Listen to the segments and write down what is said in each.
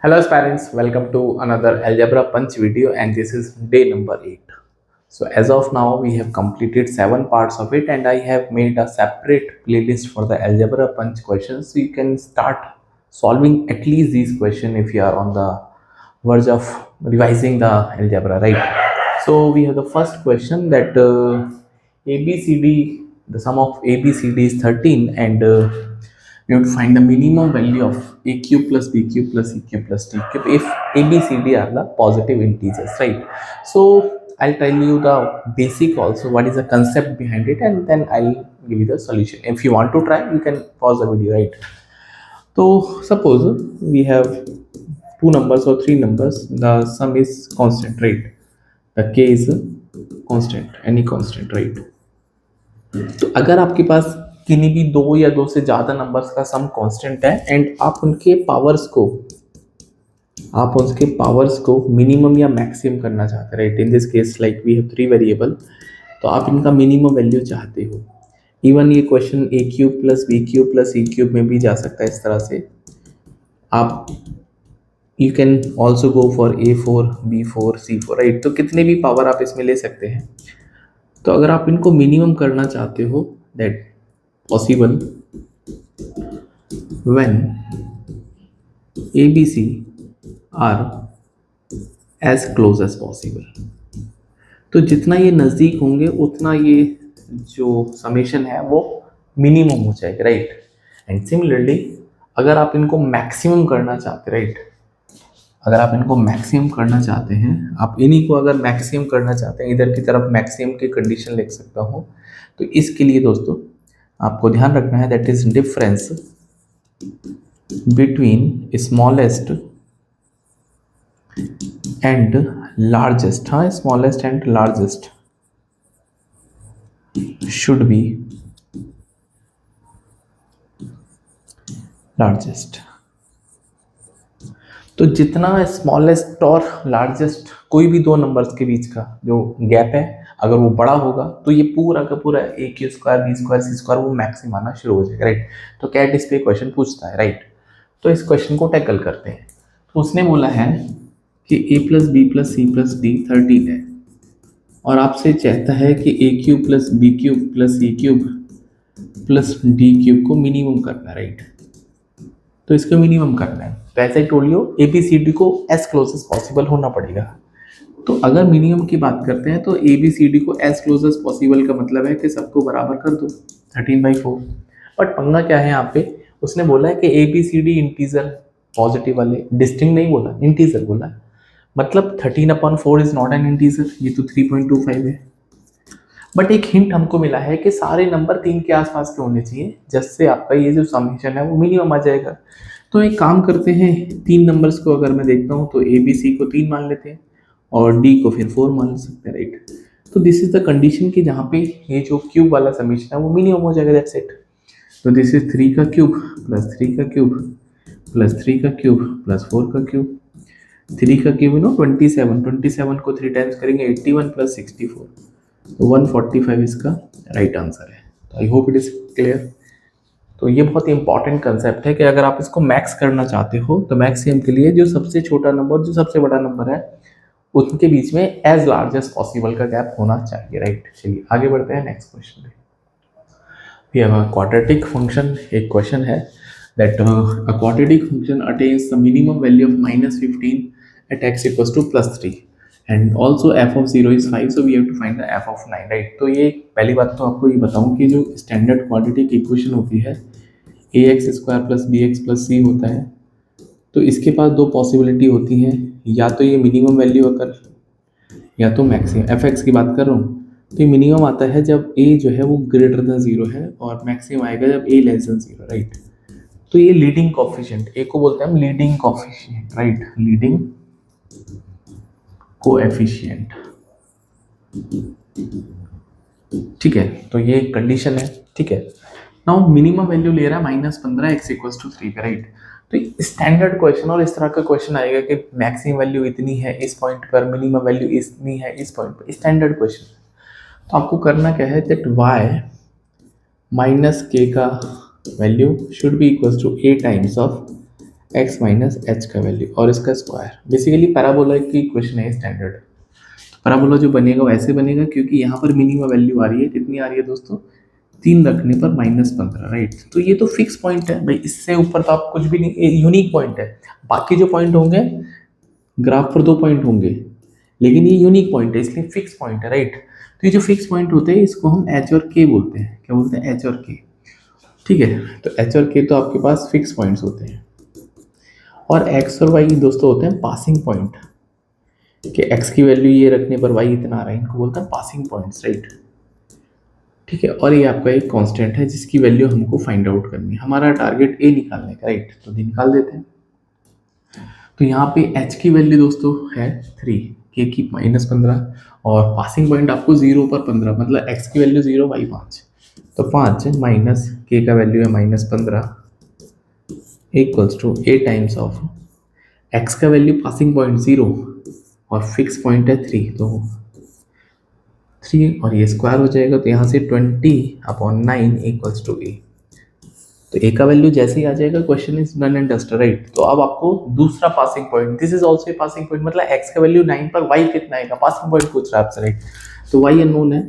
Hello parents, welcome to another Algebra Punch video and this is day number 8. So as of now we have completed 7 parts of it and I have made a separate playlist for the Algebra Punch questions. So you can start solving at least these questions if you are on the verge of revising the algebra, right? So we have the first question that ABCD, the sum of ABCD is 13 and we have to find the minimum value of a cube plus b cube plus c cube plus d cube if a b c d are the positive integers, right? So I'll tell you the basic also what is the concept behind it and then I'll give you the solution. If you want to try you can pause the video, right? So suppose we have two numbers or three numbers, the sum is constant, right? The k is constant, any constant, right? तो अगर आपके पास किन्हीं भी दो या दो से ज्यादा नंबर्स का सम कांस्टेंट है एंड आप उसके पावर्स को मिनिमम या मैक्सिमम करना चाहते हैं, right? In this case like we have three variable, तो आप इनका मिनिमम वैल्यू चाहते हो। इवन ये question A cube plus B cube plus C cube में भी जा सकता है इस तरह से। आप you can also go for A4 B4 C4, right? तो कितने भी पावर आप इसमें ले सकते हैं। तो अगर आप इनको मिनिमम करना चाहते हो that possible when ABC are as close as possible, तो जितना ये नज़दीक होंगे उतना ये जो समेशन है वो मिनिमम हो जाएगा, राइट? एंड सिमिलरली अगर आप इनको मैक्सिमम करना चाहते, राइट, अगर आप इनको मैक्सिमम करना चाहते हैं, आप इन्हीं को अगर मैक्सिमम करना चाहते हैं, इधर की तरफ मैक्सिमम की कंडीशन लिख सकता हूँ। तो इसके लिए दोस्तों आपको ध्यान रखना है that is difference between smallest and largest. हाँ, smallest and largest should be largest. तो जितना स्मॉलेस्ट और लार्जेस्ट कोई भी दो नंबर्स के बीच का जो गैप है अगर वो बड़ा होगा तो ये पूरा का पूरा ए क्यू स्क्वायर बी स्क्वायर सी स्क्वायर वो मैक्सिमम आना शुरू हो जाएगा, राइट? तो कैट इस पे क्वेश्चन पूछता है, राइट? तो इस क्वेश्चन को टैकल करते हैं। तो उसने बोला है कि A plus B plus C plus D 13 है और आपसे चाहता है कि A cube plus B cube plus C cube plus D cube को मिनिमम करना है, राइट? तो इसको मिनिमम करना है तो ऐसा ही टोल लियो ए बी सी डी को एज क्लोज एज पॉसिबल होना पड़ेगा। तो अगर मिनिमम की बात करते हैं तो ए बी सी डी को एज क्लोज एज पॉसिबल का मतलब है कि सबको बराबर कर दो 13/4। बट पंगा क्या है यहाँ पे, उसने बोला है कि A B C D integer positive वाले, डिस्टिंक्ट नहीं बोला, इंटीजर बोला। मतलब 13/4 इज नॉट एन इंटीजर, ये तो 3.25 है। बट एक हिंट हमको मिला है कि सारे नंबर 3 के आसपास के होने चाहिए जिससे आपका ये जो समेशन है वो मिनिमम आ जाएगा। तो एक काम करते हैं, 3 नंबर्स को अगर मैं देखता हूँ तो ए बी सी को 3 मान लेते हैं और डी को फिर 4 मान सकते हैं, राइट? तो दिस इज द कंडीशन कि जहाँ पे ये जो क्यूब वाला समेशन है वो मिनिमम हो जाएगा, दैट्स इट। तो दिस इज 3 का क्यूब प्लस 3 का क्यूब प्लस 3 का क्यूब प्लस 4 का क्यूब। 3 का क्यूब 27 को 3 टाइम्स करेंगे 81 प्लस 64, तो 145 इसका राइट आंसर है। तो I hope it is clear. तो ये बहुत ही इंपॉर्टेंट कंसेप्ट है कि अगर आप इसको मैक्स करना चाहते हो तो मैक्सिमम के लिए जो सबसे छोटा नंबर जो सबसे बड़ा नंबर है उनके बीच में एज लार्ज एज पॉसिबल का गैप होना चाहिए, राइट? चलिए आगे बढ़ते हैं नेक्स्ट क्वेश्चन पे। We have a quadratic function. एक क्वेश्चन है that a quadratic function attains the minimum value of -15 at x equals to +3 and also f of 0 is 5, so we have to find the f of 9, right? तो ये पहली बात तो आपको ये बताऊं कि जो स्टैंडर्ड क्वाड्रेटिक इक्वेशन होती है ax² plus bx plus c होता है, तो इसके पास दो पॉसिबिलिटी होती हैं, या तो ये मिनिमम वैल्यू अगर या तो मैक्सिमम। fx की बात कर रहा हूँ तो ये मिनिमम आता है जब a जो है वो ग्रेटर देन 0 है और मैक्सिमम आएगा जब a लेस देन 0, राइट? तो ये लीडिंग कोएफिशिएंट, a को बोलते हैं हम leading coefficient, right? Leading coefficient, ठीक है? तो ये कंडीशन है, ठीक है? नाउ मिनिमम वैल्यू ले रहा है -15 x इक्वल्स टू 3 का, राइट? तो स्टैंडर्ड क्वेश्चन और इस तरह का क्वेश्चन आएगा कि मैक्सिमम वैल्यू इतनी है इस पॉइंट पर, मिनिमम वैल्यू इतनी है इस पॉइंट पर, स्टैंडर्ड क्वेश्चन। तो आपको करना क्या है दैट y माइनस k का value should be equals to a times of x minus h का वैल्यू और इसका स्क्वायर। बेसिकली पैराबोला की इक्वेशन है स्टैंडर्ड। तो पैराबोला जो बनेगा वैसे बनेगा क्योंकि यहाँ पर मिनिमम वैल्यू आ रही है, कितनी आ रही है दोस्तों, 3 रखने पर -15, राइट। तो ये तो फिक्स पॉइंट है भाई, इससे ऊपर तो आप कुछ भी नहीं, यूनिक पॉइंट है। बाकी जो पॉइंट होंगे ग्राफ पर 2 पॉइंट होंगे, लेकिन ये यूनिक पॉइंट है इसलिए फिक्स पॉइंट है, राइट। तो ये जो फिक्स पॉइंट होते हैं इसको हम एच और के बोलते हैं। क्या बोलते हैं? एच और के। ठीक है, तो एच और के तो आपके पास फिक्स पॉइंट्स होते हैं, और एक्स और वाई दोस्तों होते हैं पासिंग पॉइंट। कि एक्स की वैल्यू ये रखने पर वाई इतना आ रहा है, इनको बोलते हैं पासिंग पॉइंट्स, राइट। ठीक है, और ये आपका एक कांस्टेंट है जिसकी वैल्यू हमको फाइंड आउट करनी है। हमारा टारगेट ए निकालने का, राइट, तो निकाल देते हैं। तो यहाँ पे एच की वैल्यू दोस्तों है 3, के की -15, और पासिंग पॉइंट आपको 0 पर 15, मतलब एक्स की वैल्यू 0, वाई 5, तो 5 माइनस के का वैल्यू है -15 equals to a times of x का वैल्यू पासिंग पॉइंट 0 और फिक्स पॉइंट है 3, तो 3 और ये स्क्वायर हो जाएगा, तो यहाँ से 20/9 इक्वल्स टू ए। तो ए का वैल्यू जैसे ही आ जाएगा, question is done and dusted, right. तो अब आपको दूसरा passing point, this is also a passing point, मतलब एक्स का वैल्यू 9 पर वाई कितना आएगा, पासिंग पॉइंट पूछ रहा है आपसे, राइट। तो वाई अननोन है,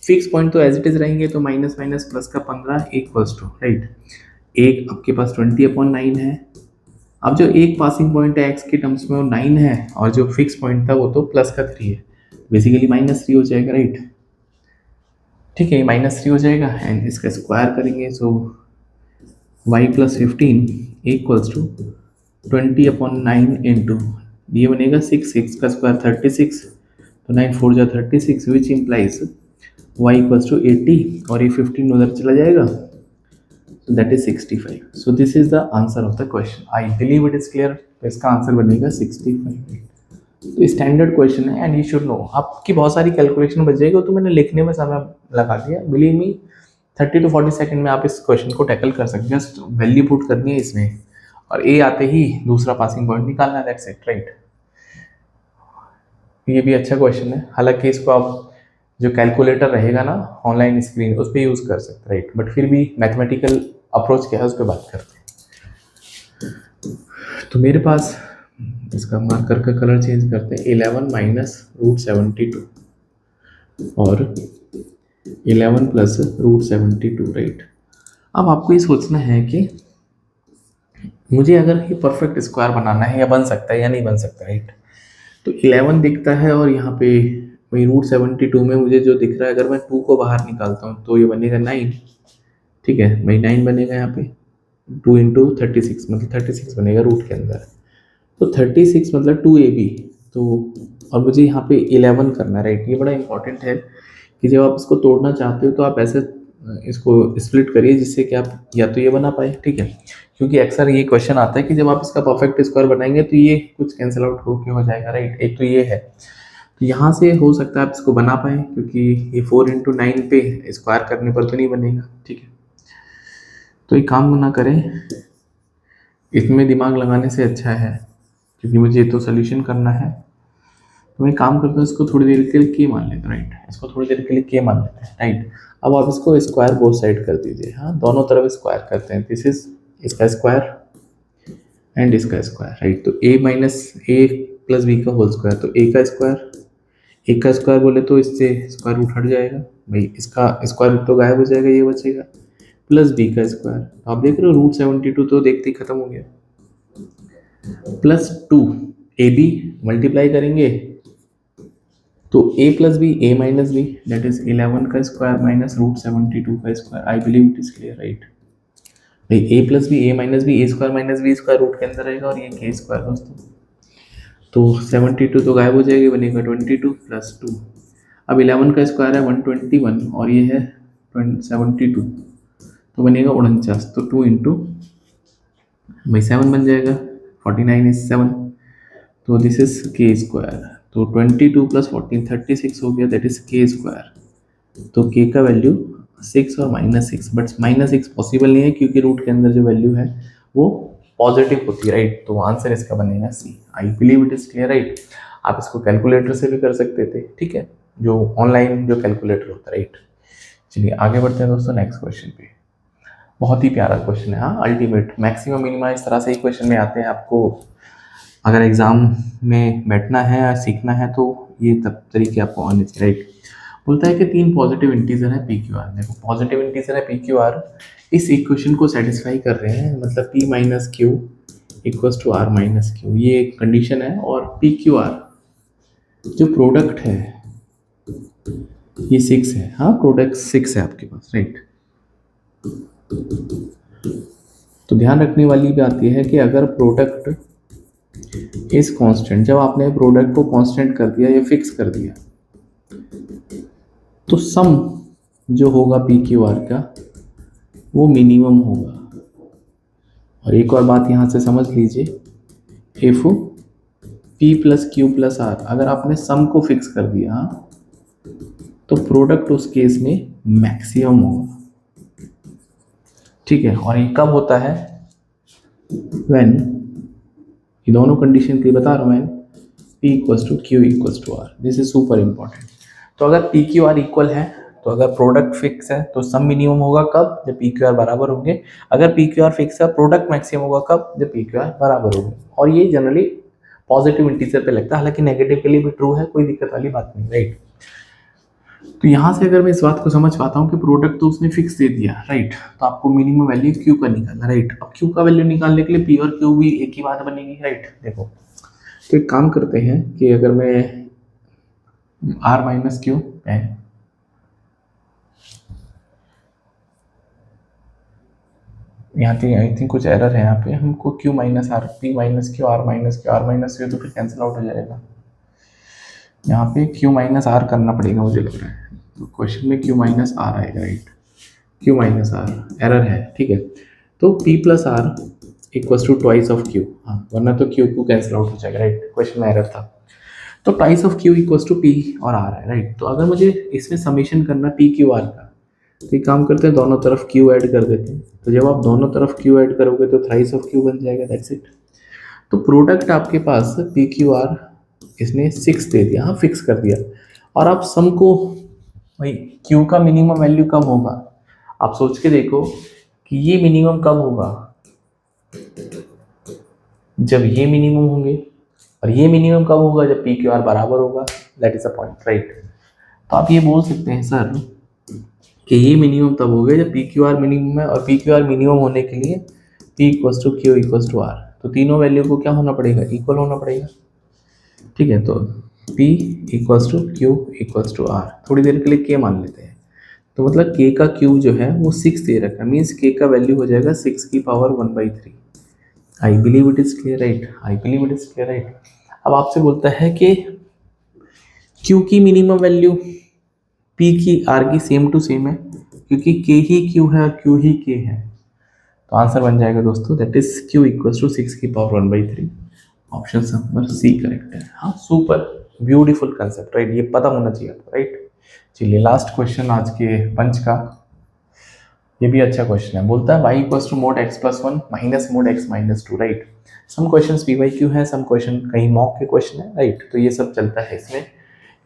फिक्स पॉइंट तो एज इट इज रहेंगे, तो माइनस माइनस प्लस का 15 इक्वल्स टू, राइट, एक आपके पास 20/9 है। अब जो एक पासिंग पॉइंट है एक्स के टर्म्स में वो 9 है, और जो फिक्स पॉइंट था वो तो प्लस का 3 है, बेसिकली -3 हो जाएगा, राइट। ठीक है, -3 हो जाएगा एंड इसका स्क्वायर करेंगे, so y plus 15 equals to 20/9 into, ये बनेगा 6, 6 का स्क्वायर 36, तो 9 4 जा 36, which implies y equals to 80, और ये 15 उधर चला जाएगा, so that is 65. So this is the answer of the question. I believe it is clear. तो इसका आंसर बनेगा 65। तो स्टैंडर्ड क्वेश्चन है एंड यू शुड नो। आपकी बहुत सारी कैलकुलेशन बच जाएगी, तो मैंने लिखने में समय लगा दिया। बिलीव मी 30 to 40 सेकंड में आप इस क्वेश्चन को टैकल कर सकते हैं। जस्ट वैल्यू पुट करनी है इसमें, और ए आते ही दूसरा पासिंग पॉइंट निकालना है, दैट्स इट, राइट। ये भी अच्छा क्वेश्चन है, हालांकि इसको आप जो कैलकुलेटर रहेगा ना ऑनलाइन स्क्रीन, उस पर यूज़ कर सकते हैं, राइट, बट फिर भी मैथमेटिकल अप्रोच क्या है उस पर बात करते हैं। तो मेरे पास इसका मार्कर का कलर चेंज करते हैं, 11 माइनस √72 और 11 प्लस √72, राइट। अब आपको ये सोचना है कि मुझे अगर ये परफेक्ट स्क्वायर बनाना है, या बन सकता है या नहीं बन सकता, राइट। तो 11 दिखता है, और यहाँ पे वही √72 में मुझे जो दिख रहा है, अगर मैं 2 को बाहर निकालता हूँ तो ये बनेगा 9, ठीक है भाई, 9 बनेगा यहाँ पे, 2 इंटू 36, मतलब 36 बनेगा रूट के अंदर, तो 36 मतलब 2ab। तो और मुझे यहाँ पे 11 करना है, राइट। ये बड़ा इंपॉर्टेंट है कि जब आप इसको तोड़ना चाहते हो तो आप ऐसे इसको स्प्लिट करिए जिससे कि आप या तो ये बना पाए, ठीक है, क्योंकि अक्सर ये क्वेश्चन आता है कि जब आप इसका परफेक्ट स्क्वायर बनाएंगे तो ये कुछ कैंसिल आउट होके हो जाएगा, राइट। एक तो ये है, तो यहाँ से हो सकता है आप इसको बना पाए, क्योंकि ये 4 इंटू 9 पे स्क्वायर करने पर तो नहीं बनेगा, ठीक है। तो ये काम ना करें, इसमें दिमाग लगाने से अच्छा है, क्योंकि मुझे तो सोल्यूशन करना है। तो मैं काम करता हूँ, इसको थोड़ी देर के लिए के मान लेते हैं, राइट, इसको थोड़ी देर के लिए के मान लेते हैं, राइट। अब आप इसको स्क्वायर बोथ साइड कर दीजिए, हाँ, दोनों तरफ स्क्वायर करते हैं, दिस इज इसका स्क्वायर एंड इसका स्क्वायर, राइट। तो a minus a plus b का होल स्क्वायर, तो a का स्क्वायर, a का स्क्वायर बोले तो इससे स्क्वायर रूट हट जाएगा भाई, इसका स्क्वायर रूट तो गायब हो जाएगा, ये बचेगा, प्लस b का स्क्वायर, तो आप देख रहे हो √72 तो देखते ही खत्म हो गया, प्लस 2 ab मल्टीप्लाई करेंगे तो a plus b, a minus b, that is 11 का स्क्वायर माइनस √72 का square. I believe it is clear, right भाई। a plus b, a minus b, a square minus b square root के अंदर रहेगा, और ये k स्क्वायर दोस्तों, तो 72 तो गायब हो जाएगी, बनेगा 22 प्लस 2। अब 11 का स्क्वायर है 121, और ये है 72, तो बनेगा 49, तो 2 इंटू भाई 7 बन जाएगा, 49 इज 7, तो दिस इज के स्क्वायर, तो 22 प्लस 14 36 हो गया, दैट इज के स्क्वायर। तो के का वैल्यू 6 और -6, बट -6 पॉसिबल नहीं है क्योंकि रूट के अंदर जो वैल्यू है वो पॉजिटिव होती है, राइट। तो आंसर इसका बनेगा C. I believe it is clear, right. आप इसको कैलकुलेटर से भी कर सकते थे, ठीक है, जो ऑनलाइन जो कैलकुलेटर होता है, राइट। चलिए आगे बढ़ते हैं दोस्तों नेक्स्ट क्वेश्चन पे। बहुत ही प्यारा क्वेश्चन है। हाँ, अल्टीमेट मैक्सिमम मिनिमा इस तरह से ही क्वेश्चन में आते हैं। आपको अगर एग्जाम में बैठना है या सीखना है तो ये तब तरीके आपको आने चाहिए, राइट। बोलता है कि 3 पॉजिटिव इंटीजर है पी क्यू आर। देखो पॉजिटिव इंटीजर है पी क्यू आर, इस इक्वेशन को सेटिस्फाई कर रहे हैं, मतलब p minus q equals to r minus q, ये एक कंडीशन है। और पी क्यू आर जो प्रोडक्ट है ये 6 है। हाँ, प्रोडक्ट 6 है आपके पास, राइट। तो ध्यान रखने वाली बात यह है कि अगर प्रोडक्ट इज कांस्टेंट, जब आपने प्रोडक्ट को कांस्टेंट कर दिया या फिक्स कर दिया, तो सम जो होगा पी क्यू आर का वो मिनिमम होगा। और एक और बात यहाँ से समझ लीजिए, if p plus q plus r, अगर आपने सम को फिक्स कर दिया तो प्रोडक्ट उस केस में मैक्सिमम होगा, ठीक है। और ये कब होता है? व्हेन, ये दोनों कंडीशन के बता रहा हूँ, when p equals to q equals to r. This is super important. तो अगर पी क्यू आर इक्वल है, तो अगर प्रोडक्ट फिक्स है तो सम मिनिमम होगा कब? जब पी क्यू आर बराबर होंगे। अगर पी क्यू आर फिक्स है, प्रोडक्ट मैक्सिमम होगा कब? जब पी क्यू आर बराबर होंगे। और ये जनरली पॉजिटिव इंटीजर पे लगता है, हालांकि नेगेटिव के लिए भी ट्रू है, कोई दिक्कत वाली बात नहीं, राइट। तो यहाँ से अगर मैं इस बात को समझ पाता हूँ कि प्रोडक्ट तो उसने फिक्स दे दिया, राइट, तो आपको मिनिमम वैल्यू क्यू का निकालना, राइट। अब क्यू का वैल्यू निकालने के लिए पी और क्यू भी एक ही बात बनेगी, राइट। देखो तो एक काम करते हैं कि अगर मैं आर माइनस क्यू है, यहाँ पे आई थिंक कुछ एरर है, यहाँ पे हमको q minus r, p minus q, r minus q, r minus q तो फिर कैंसिल आउट हो जाएगा। यहाँ पे क्यू माइनस आर करना पड़ेगा मुझे लग रहा है, तो क्वेश्चन में क्यू माइनस आर आएगा, right. Q minus r error है, ठीक है। तो p plus r equals to twice of q, हाँ, वरना तो क्यू क्यू कैंसिल आउट हो जाएगा, राइट। क्वेश्चन में एरर था। तो twice of q equals to p और आर है, राइट। तो अगर मुझे इसमें समीशन करना पी क्यू आर का, तो एक काम करते हैं, दोनों तरफ क्यू ऐड कर देते हैं। तो जब आप दोनों तरफ क्यू ऐड करोगे तो थ्राइस ऑफ क्यू बन जाएगा, दैट्स इट। तो प्रोडक्ट आपके पास पी क्यू आर इसने 6 दे दिया, हाँ, फिक्स कर दिया। और आप सम को, भाई क्यू का मिनिमम वैल्यू कब होगा? आप सोच के देखो कि ये मिनिमम कब होगा? जब ये मिनिमम होंगे। और ये मिनिमम कब होगा? जब पी क्यू आर बराबर होगा, that is a point, right. तो आप ये बोल सकते हैं सर कि ये मिनिमम तब हो गया जब पी क्यू आर मिनिमम है, और पी क्यू आर मिनिमम होने के लिए p equals to q equals to r, तो तीनों वैल्यू को क्या होना पड़ेगा? इक्वल होना पड़ेगा, ठीक है। तो P equals to q equals to r, थोड़ी देर के लिए K मान लेते हैं। तो मतलब K का Q जो है वो 6 दे रखा है, मीन्स K का वैल्यू हो जाएगा 6 की power 1/3। I believe it is clear, right. I believe it is clear, right. अब आपसे बोलता है कि Q की मिनिमम वैल्यू P की R की सेम टू सेम है, क्योंकि K ही Q है और Q ही K है। तो आंसर बन जाएगा दोस्तों, that is Q equals to 6 की power 1/3। Option number C correct है। हाँ, सुपर ब्यूटीफुल कंसेप्ट, राइट। ये पता होना चाहिए आपको, राइट। चलिए लास्ट क्वेश्चन आज के पंच का, ये भी अच्छा क्वेश्चन है। बोलता है y equals to mod x plus 1 minus mod x minus 2, right. Some questions PYQ है, सम क्वेश्चन कहीं मॉक के क्वेश्चन है, राइट। तो ये सब चलता है इसमें,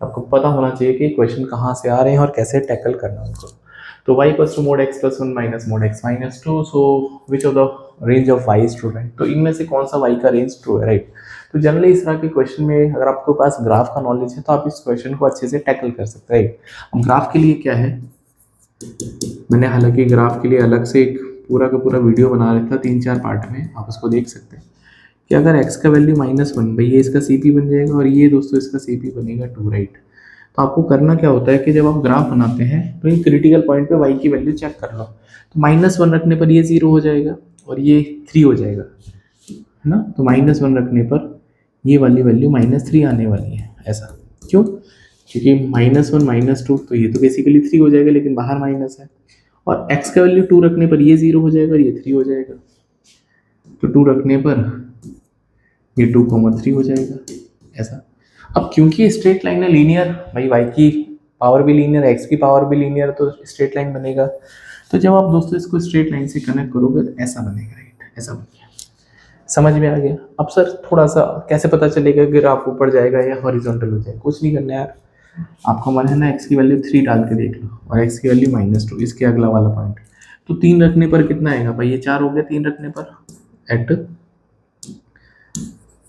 आपको पता होना चाहिए कि क्वेश्चन कहाँ से आ रहे हैं और कैसे टैकल करना है उनको। तो y equals to mod x plus 1 minus mod x minus 2, so which of the range of y is true, right. तो इनमें से कौन सा y का रेंज ट्रू है, राइट। तो जनरली इस तरह के क्वेश्चन में अगर आपके पास ग्राफ का नॉलेज है तो आप इस क्वेश्चन को अच्छे से टैकल कर सकते हैं, राइट। अब ग्राफ के लिए क्या है, मैंने हालांकि ग्राफ के लिए अलग से एक पूरा का पूरा वीडियो बना रखा था 3-4 पार्ट में, आप उसको देख सकते हैं कि अगर x का वैल्यू -1, भाई ये इसका CP बन जाएगा और ये दोस्तों इसका CP बनेगा 2, राइट। तो आपको करना क्या होता है कि जब आप ग्राफ बनाते हैं तो इन क्रिटिकल पॉइंट पे y की वैल्यू चेक कर लो। तो -1 रखने पर ये 0 हो जाएगा और ये 3 हो जाएगा, है ना। तो -1 रखने पर ये वाली वैल्यू -3 आने वाली है, ऐसा क्यों? क्योंकि -1 -2, तो ये तो बेसिकली 3 हो जाएगा, लेकिन बाहर माइनस है। और x का वैल्यू 2 रखने पर ये 0 हो जाएगा और ये 3 हो जाएगा। तो 2 रखने पर ये 2,3 हो जाएगा, ऐसा। अब क्योंकि स्ट्रेट लाइन है लीनियर, भाई y की पावर भी लीनियर, x की पावर भी लीनियर, तो स्ट्रेट लाइन बनेगा। तो जब आप दोस्तों इसको स्ट्रेट लाइन से कनेक्ट करोगे तो ऐसा बनेगा, राइट, ऐसा बन गया। समझ में आ गया? अब सर थोड़ा सा कैसे पता चलेगा कि ग्राफ ऊपर जाएगा या हॉरिजॉन्टल हो जाएगा? कुछ नहीं करना यार, आपको मन है ना x की वैल्यू 3 डाल के देख लो और x की वैल्यू -2, इसके अगला वाला पॉइंट। तो 3 रखने पर कितना आएगा भाई, ये 4 हो गया 3 रखने पर, एट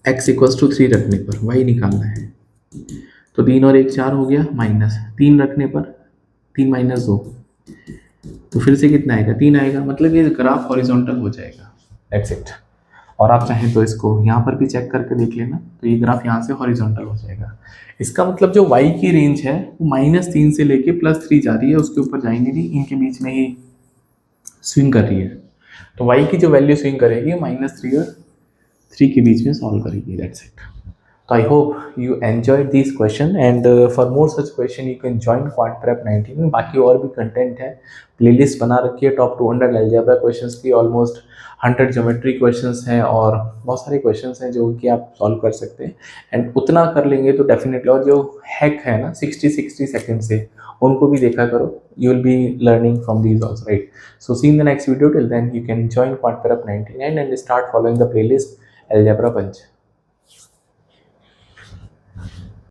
x इक्वल्स टू 3 रखने पर y निकालना है। तो 3 और 1 4 हो गया, माइनस 3 रखने पर 3 माइनस 2, तो फिर से कितना आएगा 3 आएगा, मतलब ये ग्राफ हॉरिजॉन्टल हो जाएगा, दैट्स इट। और आप चाहें तो इसको यहाँ पर भी चेक करके देख लेना, तो ये ग्राफ यहाँ से हॉरिजॉन्टल हो जाएगा। इसका मतलब जो y की रेंज है वो -3 से लेके +3 जा रही है, उसके ऊपर जाएंगे नहीं, इनके बीच में ही स्विंग कर रही है। तो y की जो वैल्यू स्विंग करेगी -3 और 3 के बीच में सॉल्व करेगी, that's it. So I hope you enjoyed these question and for more such question you can join Quant Prep 19 में बाकी और भी कंटेंट है, प्लेलिस्ट बना रखी है टॉप 200 अलजेब्रा क्वेश्चंस की, ऑलमोस्ट 100 ज्योमेट्री क्वेश्चंस हैं और बहुत सारे क्वेश्चंस हैं जो कि आप सॉल्व कर सकते हैं। एंड उतना कर लेंगे तो डेफिनेटली, और जो हैक है ना 60 सेकंड से, उनको भी देखा करो, you will be learning from these also, right? So see you in the next video. Till then you can join Quant Prep 99 and start following the playlist Algebra Punch.